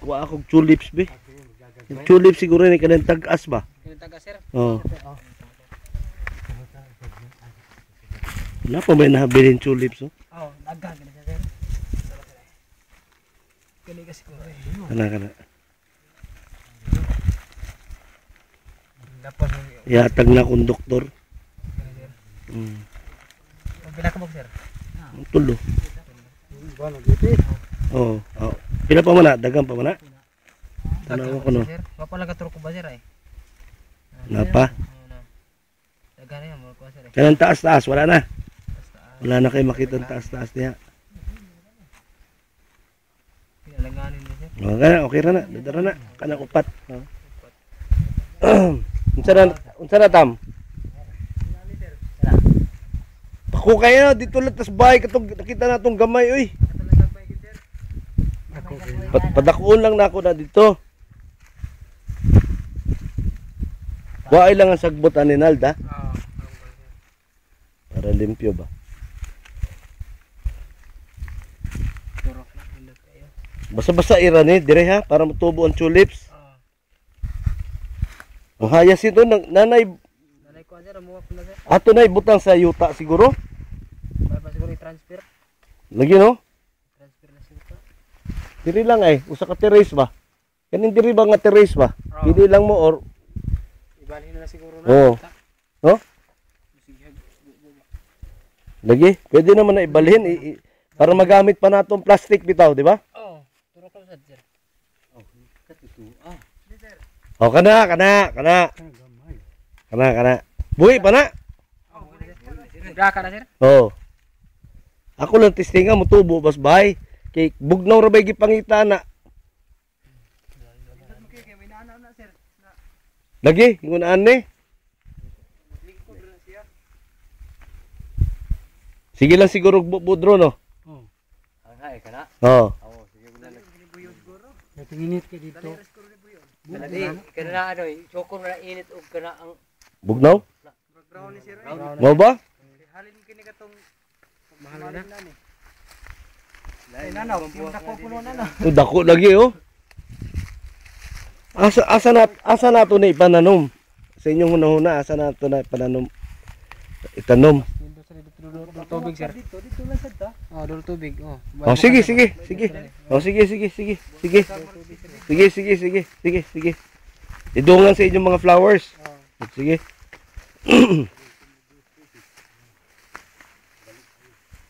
kuha akong tulips be. Yung tulips siguro ni kanang tag-as ba? Kanang tag-as sir. Oo. Wala pa may nahabilin tulips oh. Oh, daghan gani sir. Kani kasi ko. Kana. Dapat Yatag na akong doktor. Pinakabog sir. Tulo. Oo. Oh. Pila pa man na? Dagan pa man na? Tanaw ko no. Wa pala ka ko ba sir ay? Napa? Dagan na mo ko sir. Kanang taas-taas wala na. Wala na kayo makita ang taas-taas niya. Pinalanganin niya sir. Okay ra na. Dadara na. Kanang upat. Unsa na tam? Ako kayo dito lang tas bahay katong nakita na tong gamay oy. Padakuon lang na ako na dito. Waay lang ang sagbot ani Nalda. Para limpyo ba? Basta-basta ira ni dire ha para matubo ang tulips. Ang hayas ito nanay ko sir mo ko na sir. ato na ibutang sa yuta siguro. May pa siguro i-transfer. Lagi no? Transfer na siya. Diri lang ay usa ka terrace ba? Kaning diri ba nga terrace ba? Pili lang mo or Ibalhin na siguro na. Oo. No? Lagi, pwede naman na ibalhin para magamit pa natong plastic bitaw, di ba? Oo. Turo ko sad sir. Oh, katutu. Oh, kana. Buhi pa na. Udah ka na sir? Oo. Ako lang testinga mo tubo bas bahay. Kay bugnaw ra bay gipangita na. Lagi, ingunaan ni. Sige lang siguro budro no. Oo. Ay kana. Oo. Oo, sige ko na lang. Natinginit ka dito. Dali, kana na ano, chokom na init og kana ang Bugnaw? brown ni sir. Mo ba? Halin kini katong mahal na ni. Lai nanaw, yung dako puno na na. To dako lagi oh. Asa na to na ipananom? Sa inyong hunahuna asa na to na ipananom? Itanom. Tubig sir. Dito lang sad ta. Oh, dolo tubig. Oh. Oh sige. Oh sige. Sige. Idungan sa inyong mga flowers. Sige.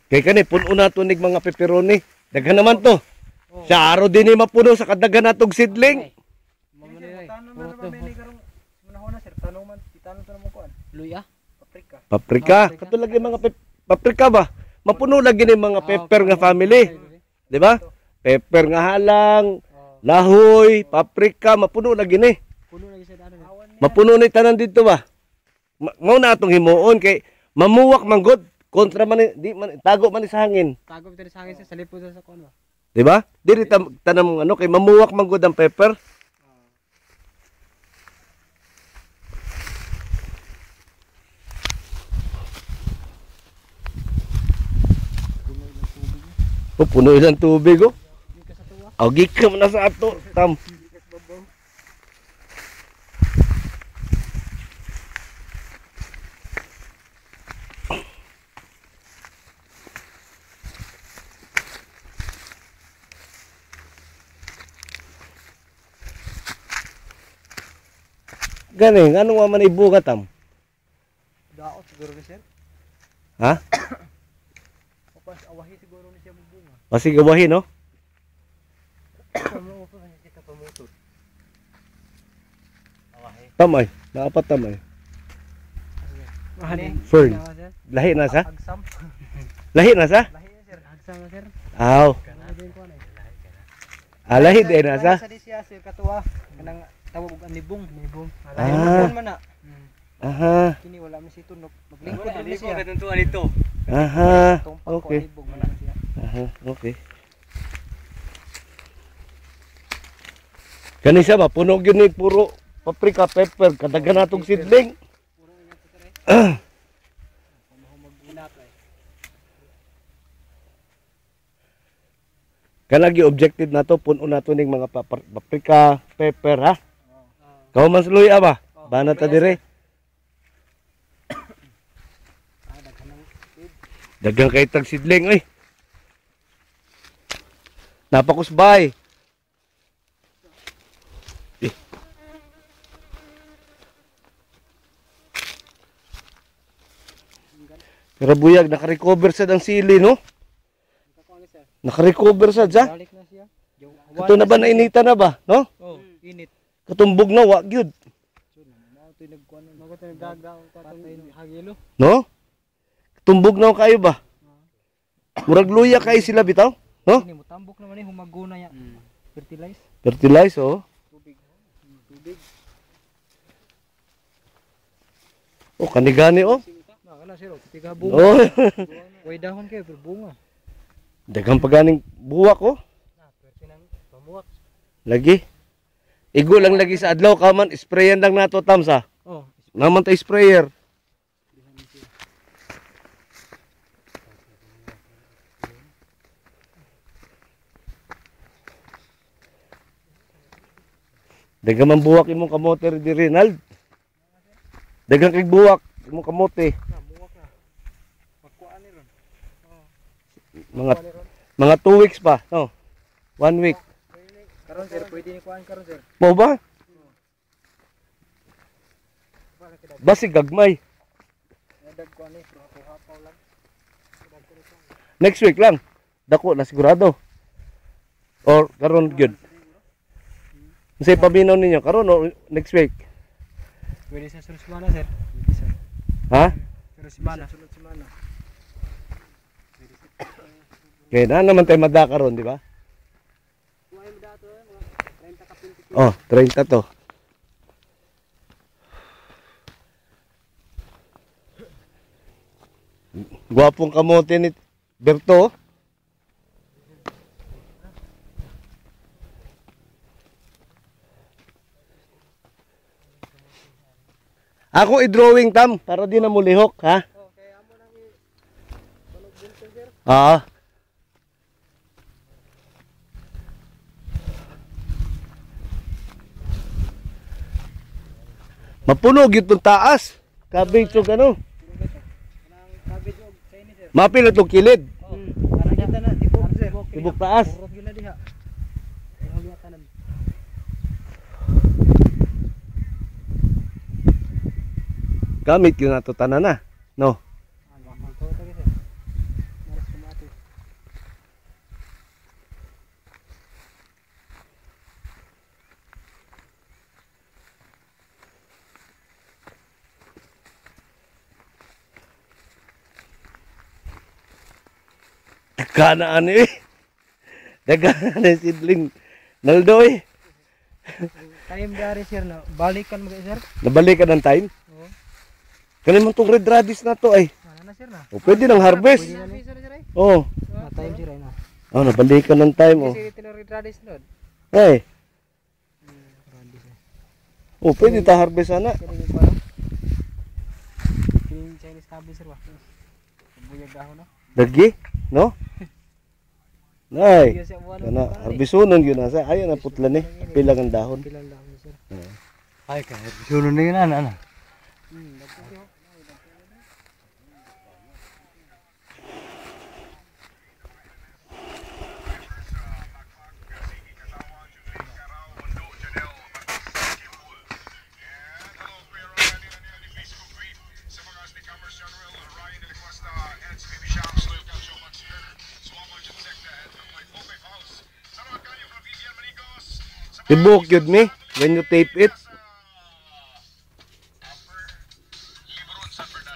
Kay kani puno na to nig mga pepperoni. Daghan naman to. Sa araw din ni mapuno sa kadaghan natong seedling. Luya? Paprika. Kato lagi mga paprika ba? Mapuno lagi ni mga pepper nga family. Di ba? Pepper nga halang, lahoy, paprika, mapuno lagi ni. Puno lagi sa ano. Mapuno ni tanan dito ba? Mao na atong himuon kay mamuwak man gud kontra man di man tago man sa hangin. Tago bitaw sa hangin sa lipod sa kuno. Di ba? Diri tanam ano kay mamuwak man gud ang pepper. Oh, puno ilang tubig oh. Oh, gikam na sa ato. Tam. Ganing, anong man ibuga tam? Daot siguro ni sir. Ha? Pas awahi siguro ni siya bunga. Kasi gawahin no? Ano ko ni kita pamutot. Awahi. Tamay, naapat tamay. Mahali. Fern. Lahi na sa? Agsam. Lahi na sa? Lahi na sir. Agsam na sir. Aw. Lahi din na sa? Sa siya sir katuwa kanang tawag og nibong. Ah. Lahi man na. Aha. Kini wala man si tunog. Maglingkod rin siya. Katuntuan ito. Aha. Okay. Okay. Aha, okay. Kani siya ba puno gyud ni puro paprika pepper kadaghan natong seedling. Kanagi objective na to, puno na to ning mga paprika, pepper ha. Kaw man suloy ba? Bana ta dire. Dagang kay tag sidling oy. Napakusbay. Pero buyag, naka-recover sa ang sili, no? Naka-recover sa dyan. Balik na siya. Ito na ba, nainita na ba, no? Oh, init. Katumbog na, wag yun. Mao to nagkuan, mao to nagdagaw patay no hagilo. No? Katumbog na kayo ba? Murag luya kayo sila bitaw, no? Ini mo tambok naman eh humaguna ya. Fertilize. Fertilize, oh. Tubig. Tubig. Oh, kanigani, oh. Makala sir, tiga bunga. Oh, Way dahon kayo pero bunga. dagang paganing buwak, oh. Na, pwerte nang pamuwak. Lagi. Igo lang lagi sa adlaw, kaman, sprayan lang nato, Tamsa. Oh, Naman tayo sprayer. Dagang man buwak imong kamote di Rinald. Dagang kay buwak imong kamote. na muwak na. Pagkuan ni ron. Mga 2 weeks pa, no. 1 week. Karon sir, pwede ni kuan karon sir. Mo ba? Basi gagmay. Nadag kuan ni, hapaw lang. Next week lang. Dako na sigurado. Or karon gyud. Say pabinaw ninyo karon or next week. Pwede sa sunod semana sir. Pwede sir. Ha? Sunod semana. Sunod semana. Kaya na naman tayo mada karon, di ba? Kumain mo dato mga 30 ka 20 Oh, 30 to. Gwapong kamote ni Berto. Ako i-drawing tam para di na mulihok, ha? Okay, amo nang balog bulto sir. Ah. Mapunog itong taas. Cabbage o ano. Nang cabbage og Chinese sir. Mapil itong kilid. Oh, para kita na tibok sir. Tibok taas. Puro gila diha. Ang liya tanan. Gamit yun nato tanan na. No. Ang to ta sir. Maras kumati. Daganaan eh. Daganaan eh sidling. Naldoy. Time dari sir na balikan mo kay sir. Nabalik ka ng time. Oo. Kanin mo itong red radish na to ay. Ano na sir na? O pwede nang harvest. Pwede na ni sir sir. Oh. Na time sir ay na. Oh, nabalik ka ng time oh. Kasi tinori tradis nod. Ay. Tradis. Oh, pwede ta harvest ana. Kini ko ano? Kini Chinese cabbage sir wa. Buyag dahon no. Dagi, no? Nay. Iya siya wala. Kana harbisonon yun na sa. Ayo na putla ni. Pila ang dahon. Pilan dahon sir. Ay, kaya sulo na yun, ana. Tibok yun mi when you tape it.